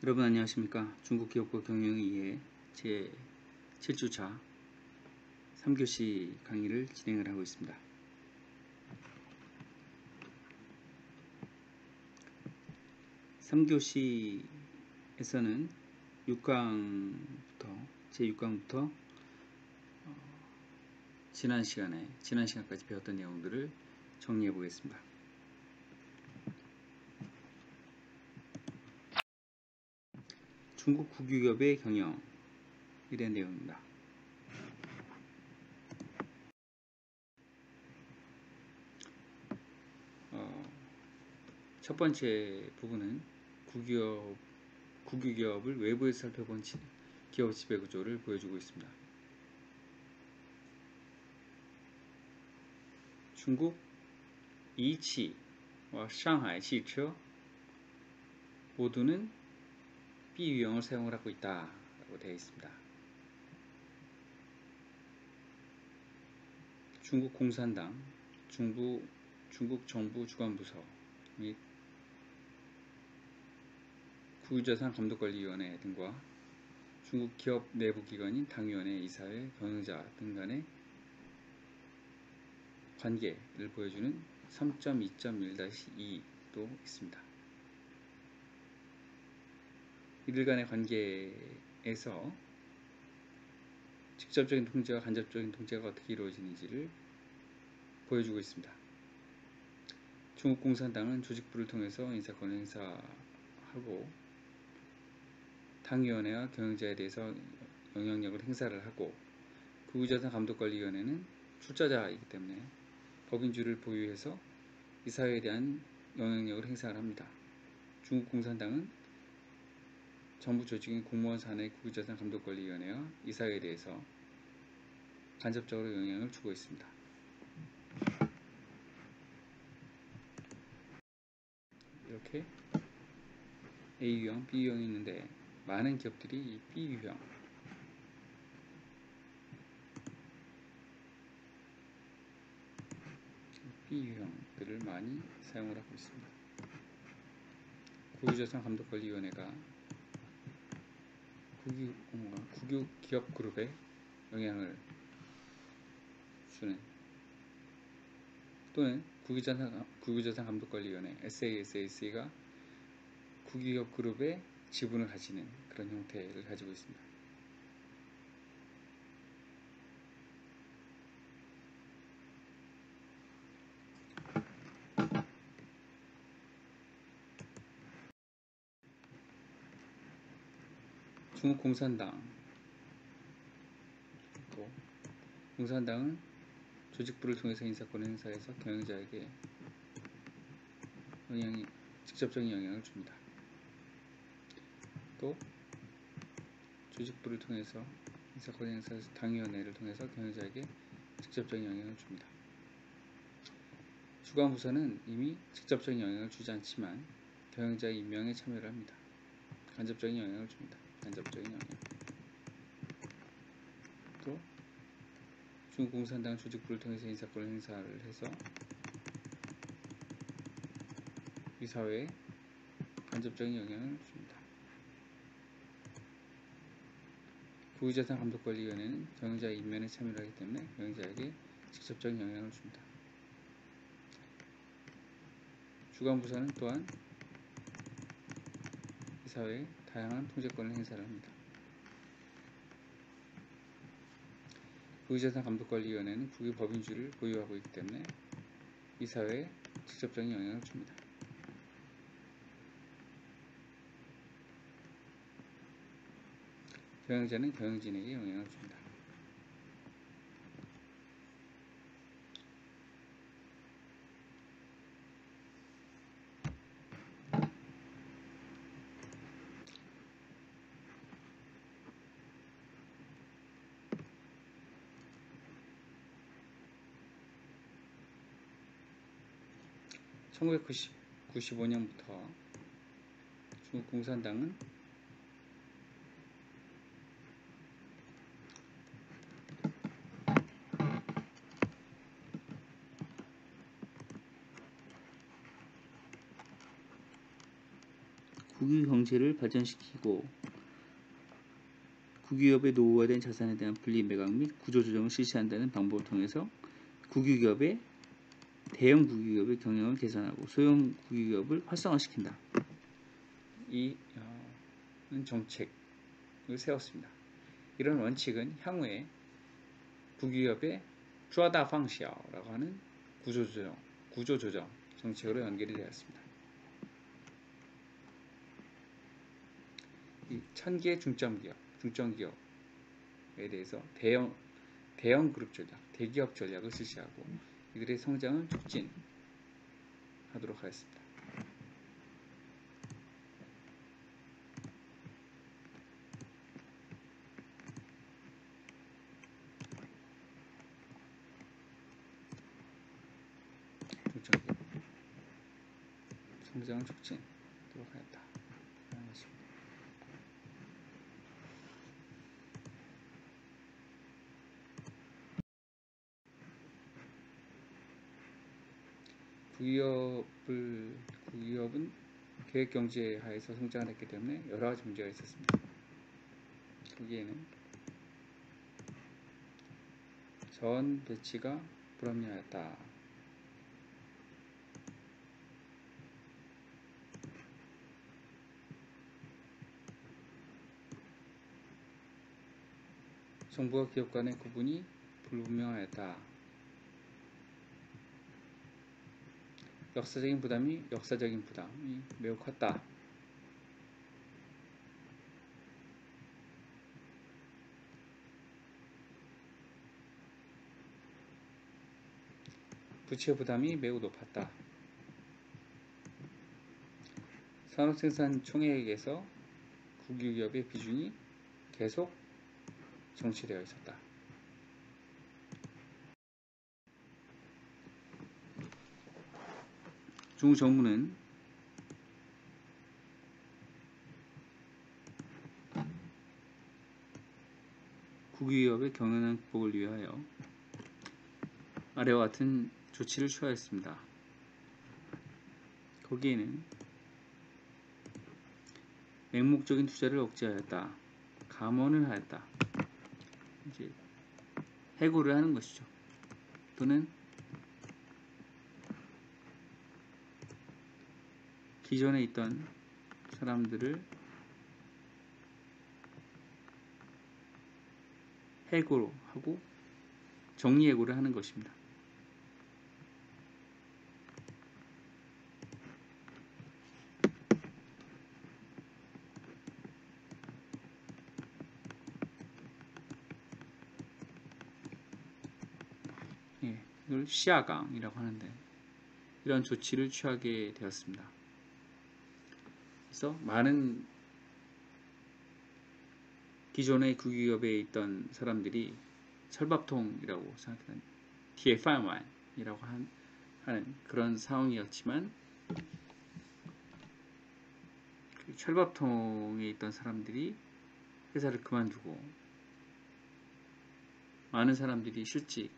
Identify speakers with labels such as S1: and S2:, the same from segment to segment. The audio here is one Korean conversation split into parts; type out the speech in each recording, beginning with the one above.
S1: 여러분 안녕하십니까. 중국 기업과 경영의의 제 7주차 3교시 강의를 진행을 하고 있습니다. (3교시에서는) 6강부터 제6강부터 지난 시간까지 배웠던 내용들을 정리해 보겠습니다. 중국 국유기업의 경영에 대한 내용입니다. 첫 번째 부분은 국유기업을 외부에서 살펴본 기업 지배구조를 보여주고 있습니다. 중국 이치와 상하이汽车 모두는 비유형을 사용을 하고 있다고 되어 있습니다. 중국 공산당, 중국 정부 주관부서 및 국유자산감독관리위원회 등과 중국 기업 내부기관인 당위원회, 이사회, 경영자 등 간의 관계를 보여주는 3.2.1-2도 있습니다. 이들 간의 관계에서 직접적인 통제와 간접적인 통제가 어떻게 이루어지는지를 보여주고 있습니다. 중국 공산당은 조직부를 통해서 인사권 행사하고 당위원회와 경영자에 대해서 영향력을 행사를 하고 국유자산감독관리위원회는 출자자이기 때문에 법인주를 보유해서 이사회에 대한 영향력을 행사를 합니다. 중국 공산당은 정부 조직인 공무원 산하의 국유자산감독관리위원회와 이사회에 대해서 간접적으로 영향을 주고 있습니다. 이렇게 A유형, B유형이 있는데 많은 기업들이 이 B유형들을 많이 사용을 하고 있습니다. 국유자산감독관리위원회가 국유기업 그룹에 영향을 주는, 또는 국유자산감독관리위원회 SASAC가 국유기업 그룹의 지분을 가지는 그런 형태를 가지고 있습니다. 중국 공산당은 조직부를 통해서 인사권을 행사해서 경영자에게 직접적인 영향을 줍니다. 또 조직부를 통해서 인사권을 행사해서 당위원회를 통해서 경영자에게 직접적인 영향을 줍니다. 주관부서는 이미 직접적인 영향을 주지 않지만 경영자의 임명에 참여를 합니다. 간접적인 영향을 줍니다. 간접적인 영향. 또 중국 공산당 조직부를 통해서 인사권을 행사를 해서 이사회에 간접적인 영향을 줍니다. 국유자산감독관리위원회는 경영자의 임명에 참여를 하기 때문에 경영자에게 직접적인 영향을 줍니다. 주관부서는 또한 이사회에 다양한 통제권을 행사를 합니다. 국유자산감독관리위원회는 국유 법인주를 보유하고 있기 때문에 이사회에 직접적인 영향을 줍니다. 경영자는 경영진에게 영향을 줍니다. (1995년부터) 중국 공산당은 국유 경제를 발전시키고 국유기업의 노후화된 자산에 대한 분리 매각 및 구조 조정을 실시한다는 방법을 통해서 국유기업의 대형 국유기업의 경영을 개선하고 소형 국유기업을 활성화시킨다. 이 정책을 세웠습니다. 이런 원칙은 향후에 국유기업의 주화다 방시아라고 하는 구조조정 정책으로 연결이 되었습니다. 이 1000개 중점기업에 대해서 대형 그룹 전략, 대기업 전략을 실시하고 이들의 성장을 촉진하도록 하였습니다. 중점기업 성장을 촉진하도록 하였다. 국유기업은 계획경제 하에서 성장을 했기 때문에 여러가지 문제가 있었습니다. 거기에는 전 배치가 불합리하였다. 정부와 기업 간의 구분이 불분명하였다. 역사적인 부담이 매우 컸다. 부채 부담이 매우 높았다. 산업생산 총액에서 국유기업의 비중이 계속 정치되어 있었다. 중국 정부는 국유기업의 경영 극복을 위하여 아래와 같은 조치를 취하였습니다. 거기에는 맹목적인 투자를 억제하였다. 감원을 하였다. 이제 해고를 하는 것이죠. 또는 기존에 있던 사람들을 해고하고 정리해고를 하는 것입니다. 이걸 시아강이라고 하는데 이런 조치를 취하게 되었습니다. 그래서 많은 기존의 국유기업에 있던 사람들이 철밥통이라고 생각하는 TF1이라고 하는 그런 상황이었지만 그 철밥통에 있던 사람들이 회사를 그만두고 많은 사람들이 실직을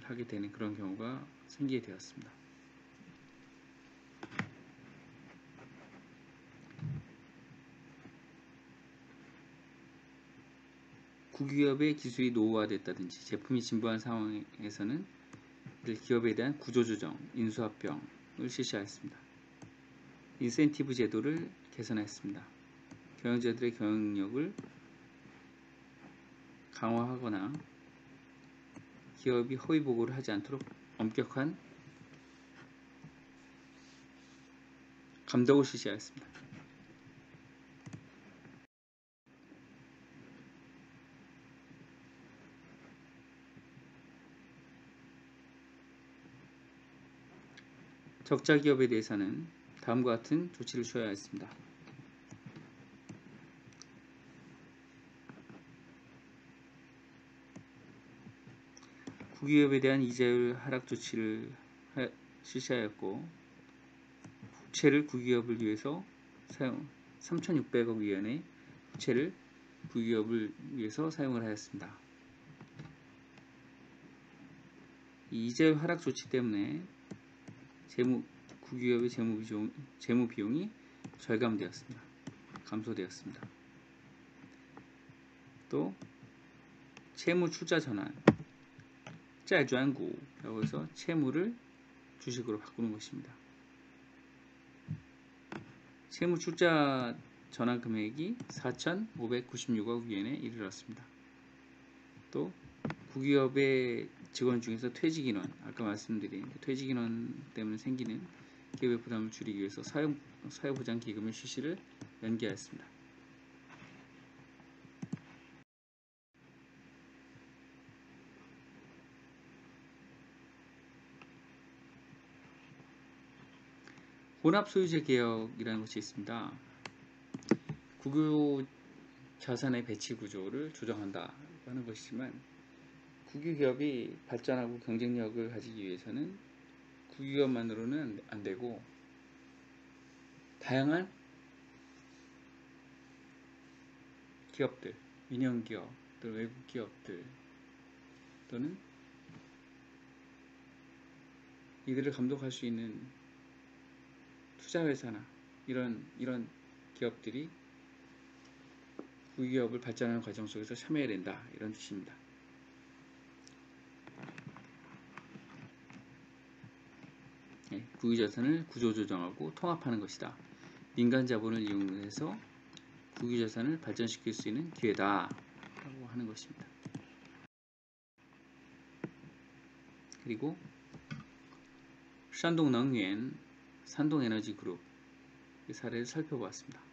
S1: 하게 되는 그런 경우가 생기게 되었습니다. 국유기업의 기술이 노후화됐다든지 제품이 진보한 상황에서는 기업에 대한 구조조정, 인수합병을 실시하였습니다. 인센티브 제도를 개선했습니다. 경영자들의 경영력을 강화하거나 기업이 허위 보고를 하지 않도록 엄격한 감독을 실시하였습니다. 적자 기업에 대해서는 다음과 같은 조치를 취해야 했습니다. 국유기업에 대한 이자율 하락 조치를 실시하였고 국채를 국유기업을 위해서 3,600억 위원의 국채를 국유기업을 위해서 사용을 하였습니다. 이 이자율 하락 조치 때문에 국유기업의 재무 비용이 절감되었습니다. 감소되었습니다. 또 채무 출자 전환, 债转股라고 해서 채무를 주식으로 바꾸는 것입니다. 채무 출자 전환 금액이 4,596억 위엔에 이르렀습니다. 또 국유기업의 직원 중에서 퇴직인원, 아까 말씀드린 퇴직인원 때문에 생기는 기업의 부담을 줄이기 위해서 사회보장기금의 실시를 연기하였습니다. 혼합소유재 개혁이라는 것이 있습니다. 국유 자산의 배치 구조를 조정한다 하는 것이지만, 국유기업이 발전하고 경쟁력을 가지기 위해서는 국유기업만으로는 안 되고 다양한 기업들, 민영기업, 또 외국 기업들 또는 이들을 감독할 수 있는 투자회사나 이런 기업들이 국유기업을 발전하는 과정 속에서 참여해야 된다, 이런 뜻입니다. 국유자산을 구조조정하고 통합하는 것이다. 민간 자본을 이용해서 국유자산을 발전시킬 수 있는 기회다 라고 하는 것입니다. 그리고 산동능源, 산동에너지그룹 사례를 살펴보았습니다.